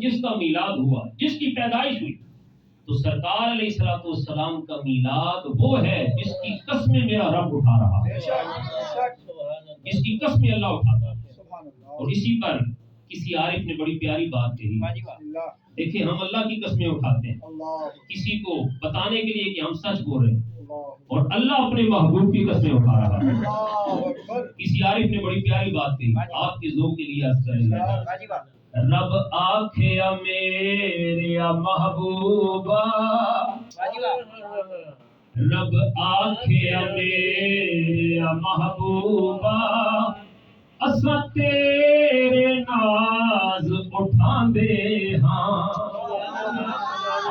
جس کا میلاد ہوا، جس کی پیدائش ہوئی، تو سرکار علیہ الصلوۃ والسلام کا میلاد وہ ہے جس کی قسمیں میرا رب اٹھا رہا ہے، جس کی قسمیں اللہ اٹھاتا ہے۔ اور اسی پر کسی عارف نے بڑی پیاری بات کہی، دیکھیں ہم اللہ کی قسمیں اٹھاتے ہیں کسی کو بتانے کے لیے کہ ہم سچ بول رہے ہیں، اور اللہ اپنے محبوب کی قسمیں اٹھا رہا ہے۔ کسی عارف نے بڑی پیاری بات کہی، آپ کے ذوق کے لیے عرض کریں گے، رب آکھیا میرے محبوبا، رب آکھیا میرے محبوبا، اساں تیرے ناز اٹھاندے ہاں۔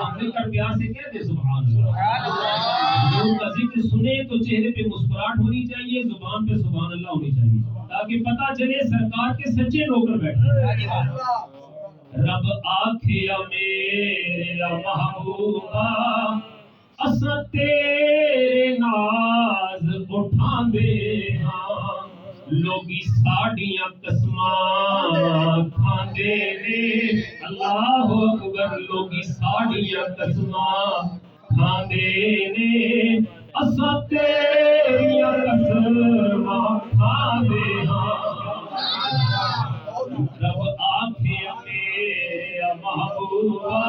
آپ مل کر پیار سے کہہ دے سبحان اللہ۔ حضور کا ذکر سنے تو چہرے پہ مسکراہٹ ہونی چاہیے، زبان پہ سبحان اللہ ہونی چاہیے، تاکہ پتہ چلے سرکار کے سچے نوکر بیٹھے۔ رب آکھیا میرے محبوبا، اساں تیرے ناز اٹھاندے ہاں، لوگی ساڈیاں قسماں کھاندے نے، اللہ اکبر، لوگی ساڈیاں قسماں کھاندے نے، اساں تیریاں قسماں کھاندے ہاں۔ رب آکھیا میرے محبوبا،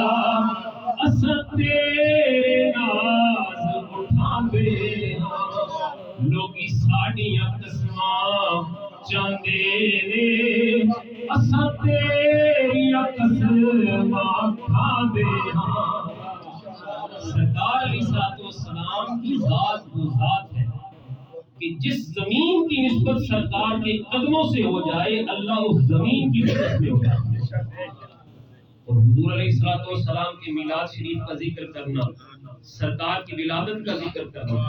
اساں تیرے ناز اٹھاندے ہاں، لوگی ساڈیاں قسماں چاندے نے، اساں تیریاں قسماں کھاندے ہاں۔ سرکار علیہ الصلوۃ والسلام کی ذات وہ ذات ہے کہ جس زمین کی نسبت سرکار کے قدموں سے ہو جائے، اللہ اس زمین کی نسبت میں ہو جائے۔ اور حضور علیہ الصلوۃ والسلام کے میلاد شریف کا ذکر کرنا، سرکار کی ولادت کا ذکر کرنا،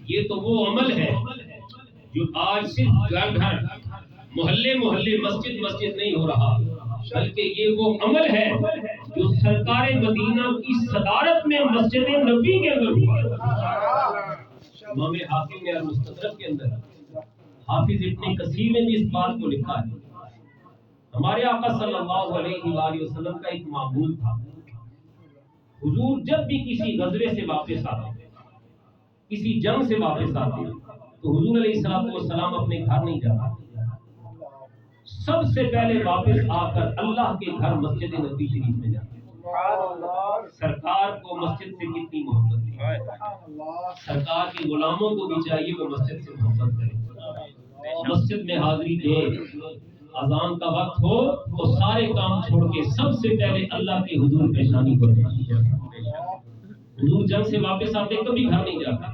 یہ تو وہ عمل ہے جو آج صرف گھر گھر، محلے محلے، مسجد مسجد نہیں ہو رہا، بلکہ یہ وہ عمل ہے جو سرکار مدینہ کی صدارت میں مسجد نبی کے اندر ہوا۔ امام حاکم نے المستدرک کے اندر، حافظ ابن کثیر نے بھی اس بات کو لکھا ہے۔ ہمارے آقا صلی اللہ علیہ وآلہ وسلم کا ایک معمول تھا، حضور جب بھی کسی غزوے سے واپس آتے، کسی جنگ سے واپس آتے، تو حضور علیہ الصلوۃ والسلام اپنے گھر نہیں جاتے، سب سے پہلے واپس آ کر اللہ کے گھر مسجد نبی شریف میں جاتے۔ سرکار کو مسجد سے کتنی محبت تھی، سرکار کے غلاموں کو بھی چاہیے وہ مسجد سے محبت کریں، مسجد میں حاضری دیں، اذان کا وقت ہو تو سارے کام چھوڑ کے سب سے پہلے اللہ کے حضور پیشانی کو دیں۔ حضور جنگ سے واپس آتے کبھی گھر نہیں جاتے،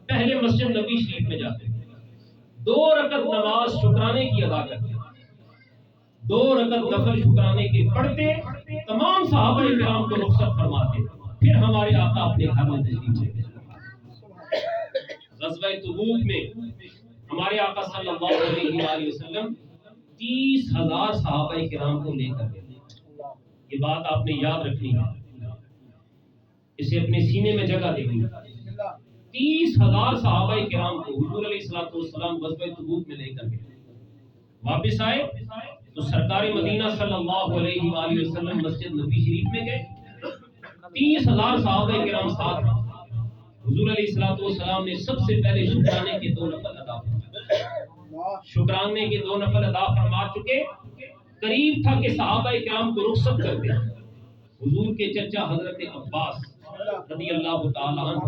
پہلے مسجد نبی شریف میں جاتے، 2 رکعت نماز شکرانے کی ادا کرتے، 2 رکعت نفل شکرانے کے پڑھتے، تمام صحابہ کرام کو رخصت فرماتے، پھر ہمارے آقا اپنے گھر میں تشریف لے گئے۔ غزوہ تبوک میں ہمارے آقا صلی اللہ علیہ وآلہ وسلم 30,000 صحابہ کرام کو لے کر گئے۔ یہ بات آپ نے یاد رکھنی ہے، اسے اپنے سینے میں جگہ دینی ہے۔ 30,000 صحابہ کرام کو حضور علیہ الصلوۃ والسلام غزوہ تبوک میں لے کر گئے۔ واپس آئے تو سرکار مدینہ صلی اللہ علیہ وآلہ وسلم مسجد نبی شریف میں گئے، 30,000 صحابہ کرام ساتھ ہیں۔ حضور علیہ الصلوۃ والسلام نے سب سے پہلے شکرانے کے 2 نفل ادا فرمائے، شکرانے کے 2 نفل ادا فرما چکے، قریب تھا کہ صحابہ کرام کو رخصت کر دیں۔ حضور کے چچا حضرت عباس رضی اللہ تعالی عنہ،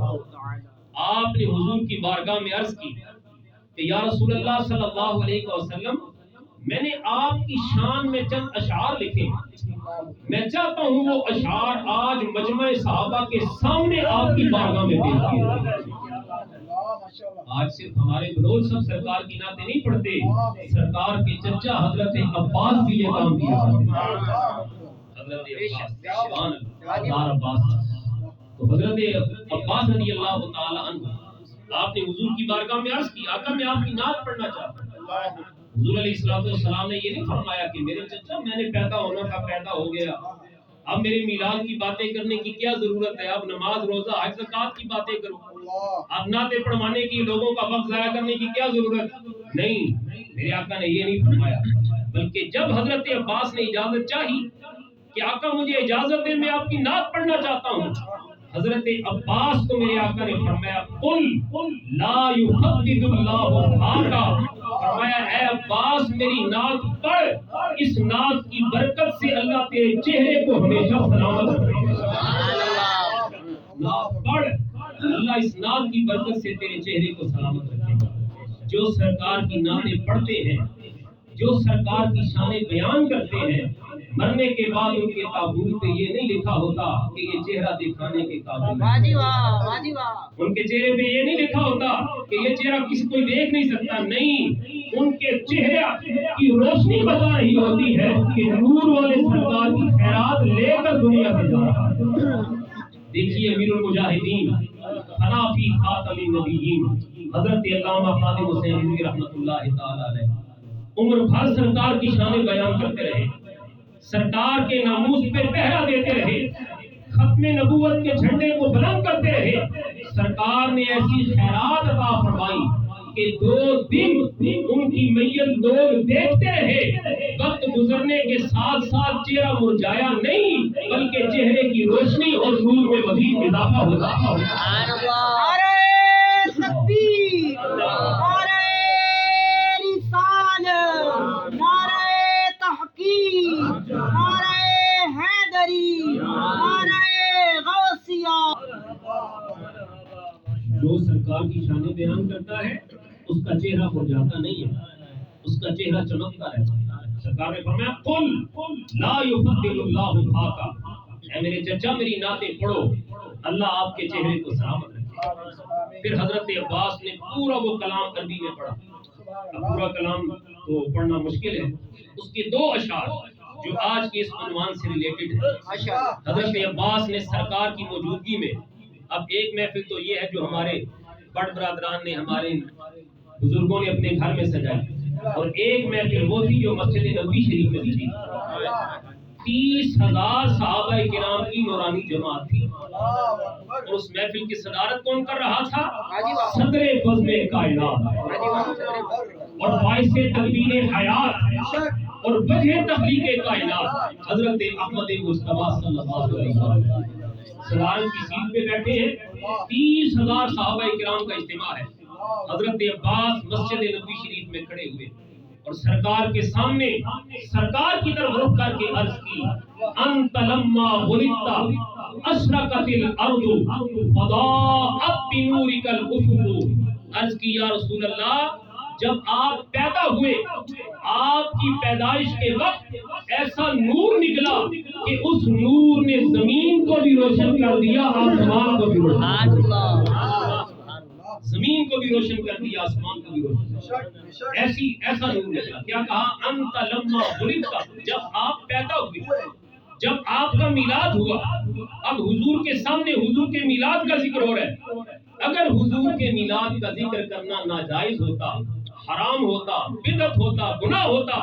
آپ نے حضور کی بارگاہ میں عرض کی کہ یا رسول اللہ صلی اللہ علیہ وسلم، میں نے آپ کی شان میں چند اشعار لکھے، میں چاہتا ہوں وہ اشعار آج مجمع صحابہ کے سامنے آپ کی بارگاہ میں پیش کیے جائیں۔ آج صرف ہمارے بلوچ سب سرکار کی نعتیں نہیں پڑھتے، سرکار کے چچا حضرت عباس بھی یہ کام کیا حضرت عباس، تو حضرت عباس رضی اللہ تعالی عنہ، آپ نے حضور کی بارگاہ میں عرض کی، آقا میں آپ کی نعت پڑھنا چاہتا ہوں۔ حضور علیہ الصلوۃ والسلام نے یہ نہیں فرمایا کہ میرے چچا میں نے پیدا ہونا تھا، پیدا ہو گیا، اب میرے میلاد کی باتیں کرنے کی کیا ضرورت ہے، اب نماز روزہ حج زکات کی باتیں کرو، اب نعتیں پڑھوانے کی لوگوں کا وقت ضائع کرنے کی کیا ضرورت نہیں۔ میرے آقا نے یہ نہیں فرمایا، بلکہ جب حضرت عباس نے اجازت چاہی کہ آقا مجھے اجازت دے میں آپ کی نعت پڑھنا چاہتا ہوں. حضرت عباس کو میرے آقا نے فرمایا قل لا یحدد اللہ آقا، فرمایا اے عباس میری نعت پڑھ، اس نعت کی برکت سے اللہ تیرے چہرے کو ہمیشہ سلامت رکھے گا. نعت پڑھ، اللہ اس نعت کی برکت سے تیرے چہرے کو سلامت رکھے گا. جو سرکار کی نعتیں پڑھتے ہیں، جو سرکار کی شان بیان کرتے ہیں، مرنے کے بعد ان کے تابوت پہ یہ نہیں لکھا ہوتا کہ یہ چہرہ دکھانے کے قابل ہے. ان کے چہرے پہ یہ نہیں لکھا ہوتا کہ یہ چہرہ کسی کوئی دیکھ نہیں سکتا. نہیں، ان کے چہرے کی روشنی بتا رہی ہوتی ہے کہ نور والے سرکار کی خیرات لے کر دنیا سے جا رہا ہے. دیکھیے امیر المجاہدین فنا فی خاتم النبیین حضرت علامہ خادم حسین رضوی رحمۃ اللہ تعالی علیہ عمر بھر سرکار کی شان بیان کرتے رہے، سرکار کے ناموس پہ پہرا دیتے رہے، ختم نبوت کے جھنڈے کو بلند کرتے رہے. سرکار نے ایسی خیرات عطا فرمائی کہ 2 دن ان کی میت لوگ دیکھتے رہے. وقت گزرنے کے ساتھ ساتھ چہرہ مرجھایا نہیں، بلکہ چہرے کی روشنی اور نور میں مزید اضافہ ہوتا. سبحان اللہ. نعرہ تکبیر، نعرہ رسالت، نعرہ تحقیق، نعرہ حیدری، نعرہ غوثیہ. جو سرکار کی شان بیان کرتا ہے اس کا چہرہ مرجھاتا نہیں ہے، اس کا چہرہ چمکتا رہتا ہے. سرکار نے فرمایا قل لا یفضل اللہ آقا، اے میرے چچا میری نعتیں پڑھو، اللہ آپ کے چہرے کو سلامت رکھے. پھر حضرت عباس نے پورا وہ کلام عربی میں پڑھا. پورا کلام تو پڑھنا مشکل ہے، اس کے 2 اشعار جو آج کے اس عنوان سے ریلیٹڈ ہے. حضرت عباس نے سرکار کی موجودگی میں، اب ایک محفل تو یہ ہے جو ہمارے بڑ برادران نے، ہمارے بزرگوں نے اپنے گھر میں سجائی، اور ایک محفل وہ تھی جو مسجد نبوی شریف میں تھی. 30,000 صحابہ کرام کی نورانی جماعت تھی، اور اس محفل کی صدارت کون کر رہا تھا؟ صدر بزم کائنات اور باعث تدبیر حیات اور وجہ تخلیق کائنات حضرت احمد مصطفیٰ صلی اللہ علیہ وسلم صدارت کی سیٹ پہ بیٹھے ہیں. 30,000 صحابہ کرام کا اجتماع ہے. حضرت عباس مسجد نبوی شریف میں کھڑے ہوئے اور سرکار کے سامنے سرکار کی طرف رخ کر کے عرض کی انت لما ولدت اشرقت الارض فضاءت بنورک الافق. عرض کی یا رسول اللہ، جب آپ پیدا ہوئے آپ کی پیدائش کے وقت ایسا نور نکلا کہ اس نور نے زمین کو بھی روشن کر دیا، آسمان کو بھی روشن کر دیا. زمین کو بھی روشن کر دیا، آسمان کو بھی روشن کر دیا. ایسا نور نکلا. کیا کہا؟ انت لما ولدت، جب آپ پیدا ہوئے، جب آپ کا میلاد ہوا. اب حضور کے سامنے حضور کے میلاد کا ذکر ہو رہا ہے. اگر حضور کے میلاد کا ذکر کرنا ناجائز ہوتا، حرام ہوتا، بدعت ہوتا، گناہ ہوتا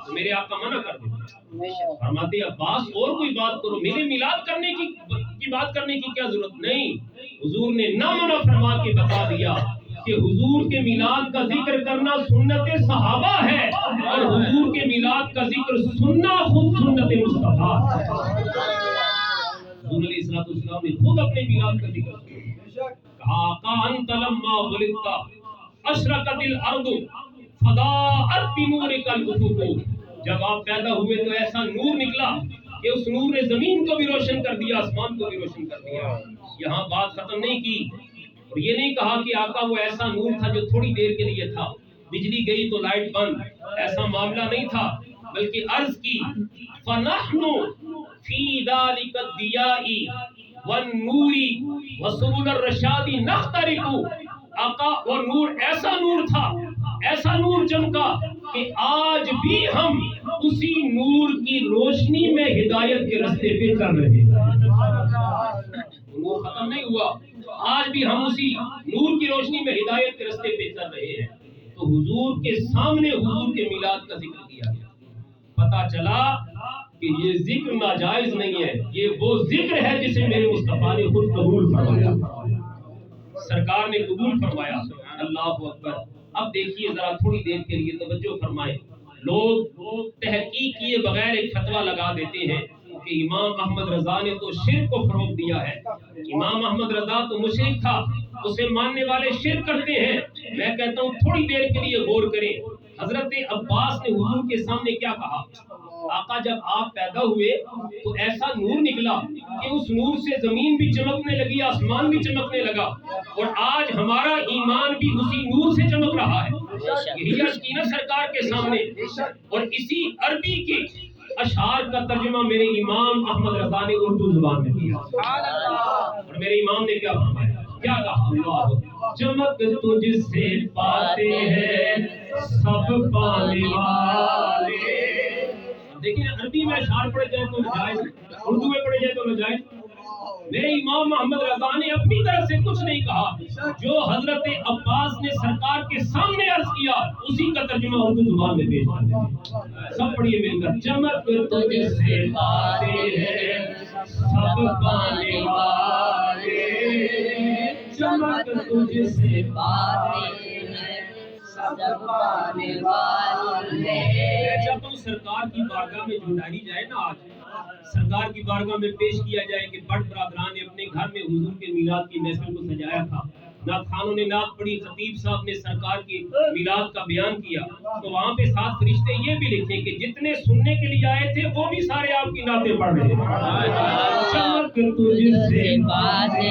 تو میرے آقا منع کر دیتے. فرماتے عباس اور کوئی بات کرو، میرے میلاد کرنے کی بات کرنے کی کیا ضرورت نہیں. حضور نے نہ منع فرما کے بتا دیا کہ حضور کے میلاد کا ذکر کرنا سنت صحابہ ہے، اور حضور کے میلاد کا ذکر سننا خود سنت مصطفیٰ ہے. حضور علیہ السلام نے خود اپنے میلاد کا ذکر کیا. کہا آقا انت لما ولدت اشرقت الارض فضاءت بنورک الافق، جب آپ پیدا ہوئے تو ایسا نور نکلا کہ اس نور نے زمین کو بھی روشن کر دیا، آسمان کو بھی روشن کر دیا. یہاں بات ختم نہیں کی اور یہ نہیں کہا کہ آقا وہ ایسا نور تھا جو تھوڑی دیر کے لیے تھا، بجلی گئی تو لائٹ بند، ایسا معاملہ نہیں تھا. بلکہ عرض کی فَنَحْنُ فِي ذَلِكَ الضِّيَاءِ وَالنُّورِ وَسُبُلَ الرَّشَادِ نَخْتَرِقُ. آقا وہ نور ایسا نور تھا، ایسا نور چمکا کہ آج بھی ہم اسی نور کی روشنی میں ہدایت کے راستے پہ چل رہے ہیں. نور ختم نہیں ہوا، آج بھی ہم اسی نور کی روشنی میں ہدایت کے راستے پہ چل رہے ہیں. تو حضور کے سامنے حضور کے میلاد کا ذکر کیا گیا. پتا چلا کہ یہ ذکر ناجائز نہیں ہے، یہ وہ ذکر ہے جسے میرے مصطفیٰ نے خود قبول فرمایا، سرکار نے قبول فرمایا. اللہ اکبر. اب دیکھیے ذرا تھوڑی دیر کے لیے توجہ فرمائیں. لوگ تحقیق کیے بغیر ایک فتویٰ لگا دیتے ہیں کہ امام احمد رضا نے تو شرک کو فروغ دیا ہے. امام احمد رضا تو مشرک تھا, اسے ماننے والے شرک کرتے ہیں. میں کہتا ہوں تھوڑی دیر کے لیے غور کریں. حضرت عباس نے حضور کے سامنے کیا کہا؟ آقا جب آپ پیدا ہوئے تو ایسا نور نکلا کہ اس نور سے زمین بھی چمکنے لگی, آسمان بھی چمکنے لگا, اور آج ہمارا ایمان بھی اسی نور سے چمک رہا ہے. یہی عرض کی نا سرکار کے سامنے, اور اسی عربی کے اشعار کا ترجمہ میرے امام احمد رضا نے اردو زبان میں کیا. اور میرے امام نے کیا فرمایا, کیا کہا؟ چمک تجھ سے پاتے ہیں سب پانے والے. دیکھیں عربی میں اشعار پڑھے جائے تو ناجائز, اردو میں پڑھے جائے تو ناجائز. میرے امام محمد رضا نے اپنی طرف سے کچھ نہیں کہا, جو حضرت عباس نے سرکار کے سامنے عرض کیا اسی کا ترجمہ اردو زبان میں پیش کر دیا. سب پڑھیے مل کر. چمک تجھ سے پاتے ہیں سب پانے والے, چمک تجھ سے پاتے ہیں سب پانے والے. جب تم سرکار کی بارگاہ میں جھنڈائی جائے نا, آج سرکار کی بارگاہ میں پیش کیا جائے کہ بڑ برادران نے اپنے گھر میں حضور کے میلاد کی محفل کو سجایا تھا, نعت خانوں نے نعت پڑھی, خطیب صاحب نے سرکار کی میلاد کا بیان کیا, تو وہاں پہ ساتھ فرشتے یہ بھی لکھے کہ جتنے سننے کے لیے آئے تھے وہ بھی سارے آپ کی نعتیں پڑھ رہے ہیں. چمک تجھ سے پاتے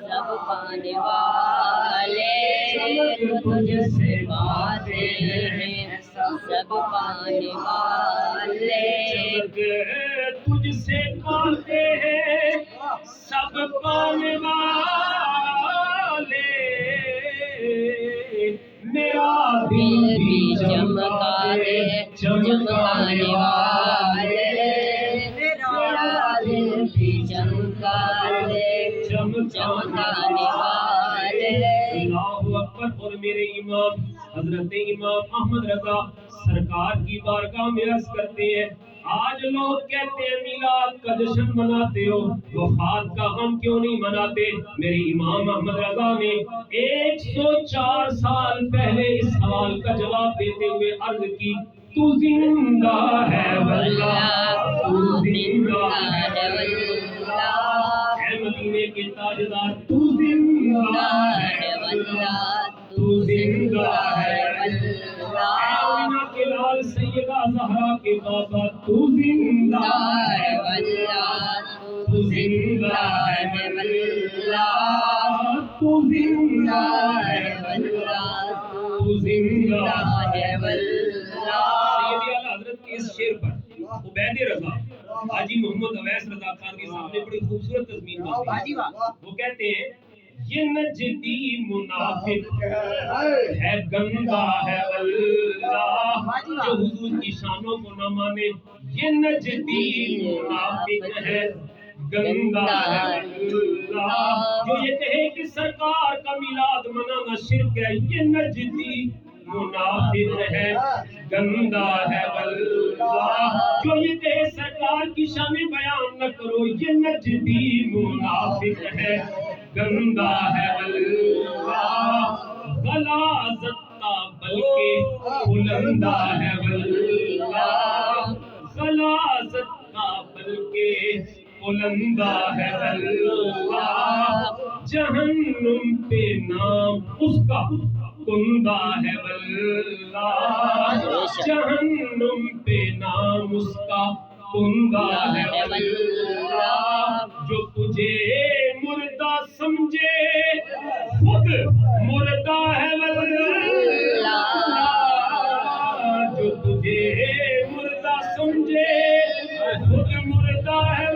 سب پانے والے, چمک تجھ سے پاتے ہیں سب پانے والے, چمک تجھ سے پاتے ہیں سب پانے والے. میرا دل بھی چمکا دے چمکانے والے, میرا دل بھی چمکا دے چمکانے والے. اللہ اکبر. اور میرے امام حضرت امام احمد رضا سرکار کی بارگاہ میں عرض کرتے ہیں, آج لوگ کہتے ہیں میلاد کا جشن مناتے ہو, وفات کا غم کیوں نہیں مناتے؟ میرے امام احمد رضا نے 104 سال پہلے اس سوال کا جواب دیتے ہوئے عرض کی, تو زندہ ہے واللہ, تو زندہ ہے واللہ, اے مدینے کے تاجدار تو زندہ ہے واللہ, تو زندہ ہے واللہ, آمینہ کے لال سیدہ زہرا کے بابا تو زندہ ہے واللہ, تو زندہ ہے واللہ, تو زندہ ہے واللہ, تو زندہ ہے واللہ. سیدی اعلیٰ حضرت کے اس شعر پر عبید رضا حاجی محمد اویس رضا خانوی صاحب نے بڑی خوبصورت تضمین باندھی. وہ کہتے ہیں یہ نجدی منافق ہے گندا ہے اللہ, جو حضور کی شانوں کو نہ مانے, یہ نجدی منافق ہے گندا ہے اللہ, جو یہ کہے کہ سرکار کا میلاد منانا شرک ہے, یہ نجدی منافق ہے گندا ہے اللہ, جو یہ کہے سرکار کی شان بیان نہ کرو, یہ نجدی منافق ہے گندا ہے اللہ, غلاظت کا بلکہ بلندہ ہے اللہ, غلاظت کا بلکہ بلندہ ہے اللہ, جہنم پہ نام اس کا کندہ ہے اللہ, جہنم پہ نام اس کا کندہ ہے اللہ, جو تجھے مردہ سمجھے خود مردہ ہے اللہ, جو تجھے مردہ سمجھے خود مردہ ہے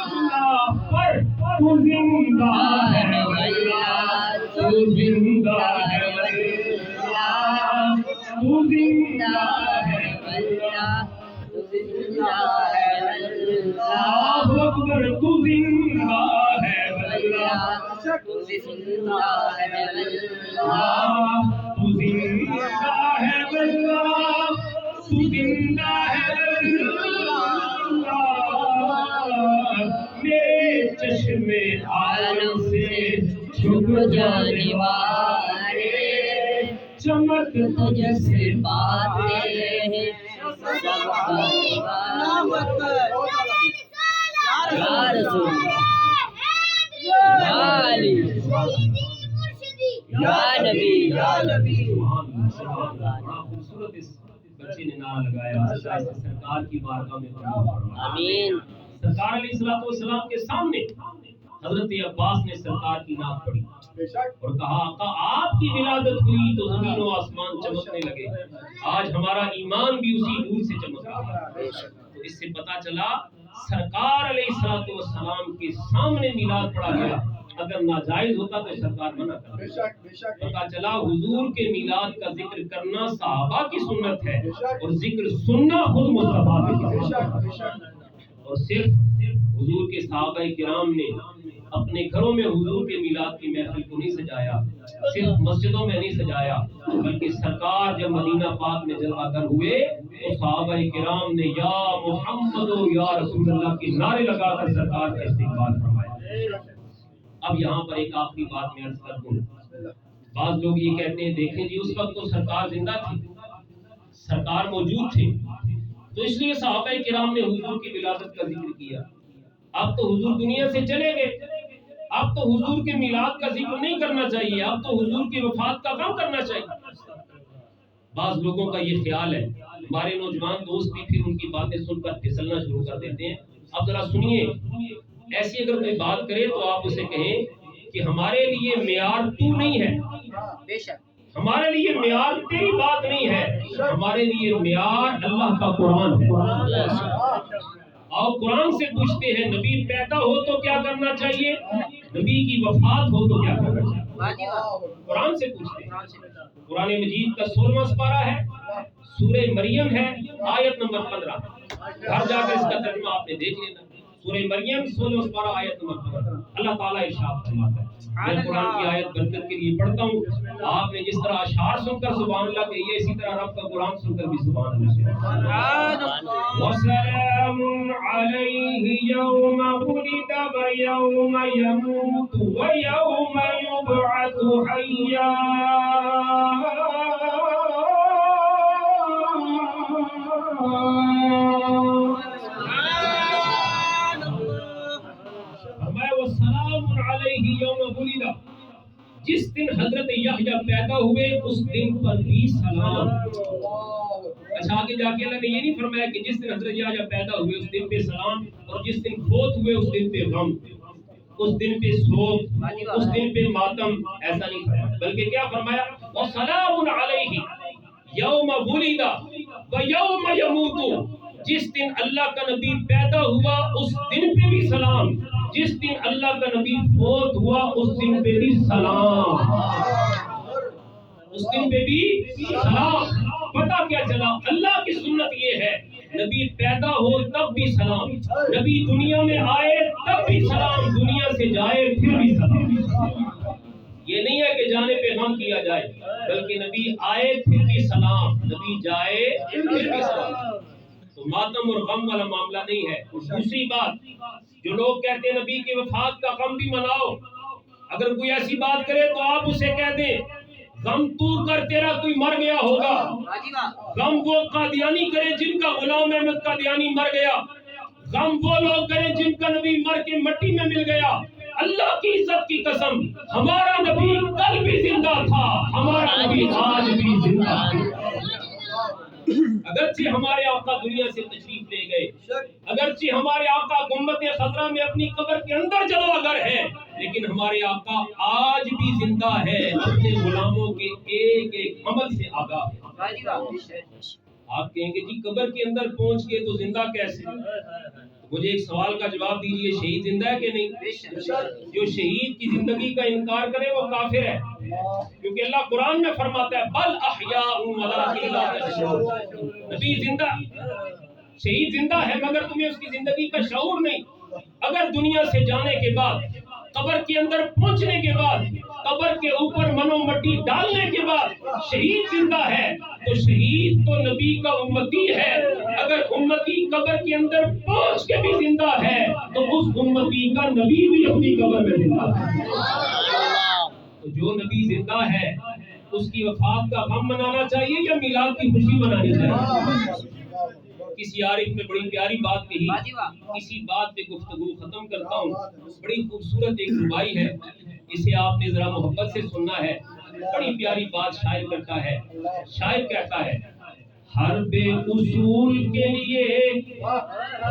اللہ, پر تو زندہ ہے اللہ, تو زندہ ہے اللہ, تو زندہ ہے اللہ, تو زندہ ہے اللہ, اکبر. تو زندہ ہے اللہ, تو زندہ ہے اللہ, تو زندہ ہے اللہ, تو زندہ ہے اللہ. میرے چشمے عالم سے چھپ جانے والے, چمک تجھ سے پاتے ہیں سب پانے والے. بڑا خوبصورت اس بچے نے نعرہ لگایا، اللہ اس سرکار کی بارگاہ میں قبول فرمائے۔ آمین۔ سرکار علیہ الصلوۃ والسلام کے سامنے حضرت عباس نے سرکار کی نعت پڑھی اور کہا آقا آپ کی ولادت ہوئی تو زمین و آسمان چمکنے لگے، آج ہمارا ایمان بھی اسی نور سے چمک رہا ہے۔ تو اس سے پتہ چلا سرکار علیہ الصلوۃ والسلام کے سامنے میلاد پڑھا گیا، اگر ناجائز ہوتا تو سرکار منع کرتا۔ پتہ چلا حضور کے میلاد کا ذکر کرنا صحابہ کی سنت ہے اور ذکر سننا خود مصطفیٰ کی۔ اور صرف حضور کے صحابہ کرام نے اپنے گھروں میں حضور کے میلاد کی محفل کو نہیں سجایا، صرف مسجدوں میں نہیں سجایا، بلکہ سرکار جب مدینہ پاک میں جلوہ گر ہوئے تو صحابہ کرام نے یا محمد و یا رسول اللہ کے نعرے لگا کر سرکار کا استقبال فرمایا۔ اب یہاں پر ایک آخری بات میں عرض کر دوں، بعض لوگ یہ کہتے ہیں دیکھیں جی اس وقت تو سرکار زندہ تھی، سرکار موجود تھے، تو اس لیے صحابہ کرام نے حضور کی ولادت کا ذکر کیا، اب تو حضور دنیا سے چلے گئے، اب تو حضور کے میلاد کا ذکر نہیں کرنا چاہیے، اب تو حضور کی وفات کا غم کرنا چاہیے۔ بعض لوگوں کا یہ خیال ہے، ہمارے نوجوان دوست بھی پھر ان کی باتیں سن کر پھسلنا شروع کر دیتے ہیں۔ اب ذرا سنیے، ایسی اگر کوئی بات کرے تو آپ اسے کہیں کہ ہمارے لیے معیار تو نہیں ہے، بے شک ہمارے لیے معیار تیری بات نہیں ہے، ہمارے لیے معیار اللہ کا قرآن ہے۔ اور قرآن سے پوچھتے ہیں نبی پیدا ہو تو کیا کرنا چاہیے، نبی کی وفات ہو تو کیا کرنا چاہیے، قرآن سے پوچھتے ہیں۔ قرآن مجید کا 16واں سپارہ ہے، سورہ مریم ہے، آیت نمبر 15، گھر جا کر اس کا ترجمہ آپ نے دیکھ لینا۔ سورہ مریم 16واں سپارہ آیت نمبر 15، اللہ تعالیٰ ارشاد فرماتا ہے، میں قرآن کی آیت برکت کے لیے پڑھتا ہوں، آپ نے جس طرح اشعار سن کر سبحان اللہ کہیے، اسی طرح رب کا قرآن سن کر بھی سبحان اللہ۔ وَسَلَامٌ عَلَيْهِ يَوْمَ وُلِدَ وَيَوْمَ يَمُوتُ وَيَوْمَ يُبْعَثُ حَيًّا۔ جس دن حضرت یحییٰ پیدا ہوئے اس دن پر بھی سلام۔ اچھا آگے جا کے اللہ نے یہ نہیں فرمایا کہ جس دن حضرت یحییٰ پیدا ہوئے اس دن پہ سلام اور جس دن فوت ہوئے اس دن پہ غم، اس دن پہ سوگ، اس دن پہ ماتم، ایسا نہیں فرمایا، بلکہ کیا فرمایا وَسَلَامٌ عَلَيْهِ يَوْمَ وُلِدَ وَيَوْمَ يَمُوتُ۔ جس دن اللہ کا نبی پیدا ہوا اس دن پہ بھی سلام، جس دن اللہ کا نبی فوت ہوا اس دن پہ بھی سلام، اس دن پہ بھی سلام۔ پتہ کیا چلا، اللہ کی سنت یہ ہے نبی پیدا ہو تب بھی سلام، نبی دنیا میں آئے تب بھی سلام، دنیا سے جائے پھر بھی سلام۔ یہ نہیں ہے کہ جانے پہ غم کیا جائے، بلکہ نبی آئے پھر بھی سلام، نبی جائے پھر بھی سلام۔ تو ماتم اور غم والا معاملہ نہیں ہے۔ دوسری بات، جو لوگ کہتے ہیں نبی کی وفات کا غم بھی مناؤ، اگر کوئی ایسی بات کرے تو آپ اسے کہہ دیں غم تو کر، تیرا کوئی مر گیا ہوگا، غم وہ قادیانی کرے جن کا غلام احمد قادیانی مر گیا، غم وہ لوگ کریں جن کا نبی مر کے مٹی میں مل گیا۔ اللہ کی عزت کی قسم، ہمارا نبی کل بھی زندہ تھا، ہمارا نبی آج بھی زندہ ہے۔ اگرچہ ہمارے آقا دنیا سے تشریف لے گئے، اگرچہ ہمارے آقا گنبد خضرا میں اپنی قبر کے اندر جلوہ گر ہے، لیکن ہمارے آقا آج بھی زندہ ہے، اپنے غلاموں کے ایک ایک عمل سے آگاہ ہے۔ آپ کہیں گے جی قبر کے اندر پہنچ کے تو زندہ کیسے؟ مجھے ایک سوال کا جواب دیجئے، شہید زندہ ہے کہ نہیں؟ جو شہید کی زندگی کا انکار کرے وہ کافر ہے، کیونکہ اللہ قرآن میں فرماتا ہے بل احیاء ولکن لا تشعرون۔ نبی زندہ، شہید زندہ ہے مگر تمہیں اس کی زندگی کا شعور نہیں۔ اگر دنیا سے جانے کے بعد، قبر کے اندر پہنچنے کے بعد، قبر کے اوپر منو مٹی ڈالنے کے بعد شہید زندہ ہے تو شہید تو نبی کا امتی ہے۔ اگر امتی قبر کے اندر پہنچ کے بھی زندہ ہے تو اس امتی کا نبی بھی اپنی قبر میں زندہ ہے۔ تو جو نبی زندہ ہے اس کی وفات کا غم منانا چاہیے یا میلاد کی خوشی منانی چاہیے؟ کسی عارف نے بڑی پیاری بات کہی، اسی بات پہ گفتگو ختم کرتا ہوں۔ بڑی خوبصورت ایک ربائی ہے، اسے آپ نے ذرا محبت سے سننا ہے۔ بڑی پیاری بات شاعر کرتا ہے، شاعر کہتا ہے ہر بے اصول کے لیے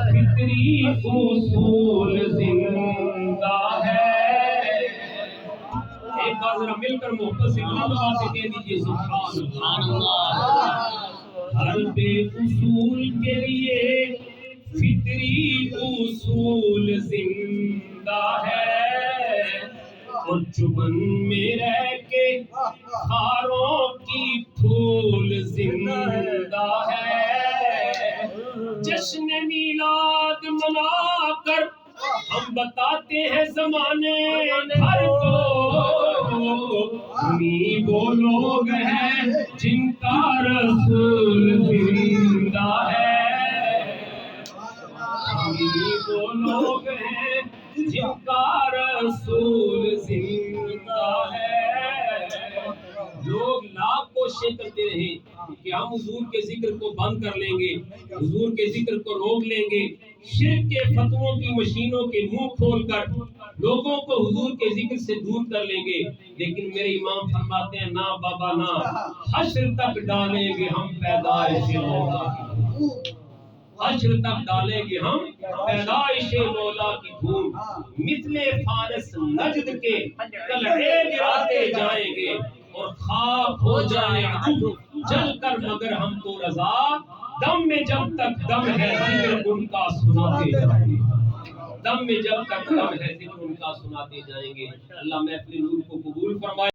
فطری اصول زندہ ہے۔ ایک بار ذرا مل کر محبت سے اللہ سے کہہ دیجیے سبحان اللہ۔ ہر بے اصول کے لیے فطری اصول زندہ ہے، اور چمن میں رہ کے خاروں کی پھول زندہ ہے۔ جشن میلاد منا کر ہم بتاتے ہیں زمانے بھر کو، ہمیں وہ لوگ ہیں جن کا رسول زندہ ہے، ہمیں وہ لوگ ہیں جن کا رسول زندہ ہے۔ لوگ لاکھ کوششیں کرتے رہے کہ ہم حضور کے ذکر کو بند کر لیں گے، حضور کے ذکر کو روک لیں گے، شرک کے فتووں کی مشینوں کے منہ کھول کر لوگوں کو حضور کے ذکر سے دور کر لیں گے، لیکن میرے امام فرماتے ہیں نہ بابا نہ، حشر تک ڈالیں گے ہم پیدائش مولا کی، حشر تک ڈالیں گے ہم پیدائش مولا کی دھوم، مثل فارس نجد کے قلعے گراتے جائیں گے، اور خاک ہو جائے عدو جل کر مگر ہم تو رضا، دم میں جب تک دم ہے ذکر ان کا سناتے جائیں گے، دم میں جب تک دم ہے ذکر ان کا سناتے جائیں گے۔ اللہ محفل نور کو قبول فرمائے۔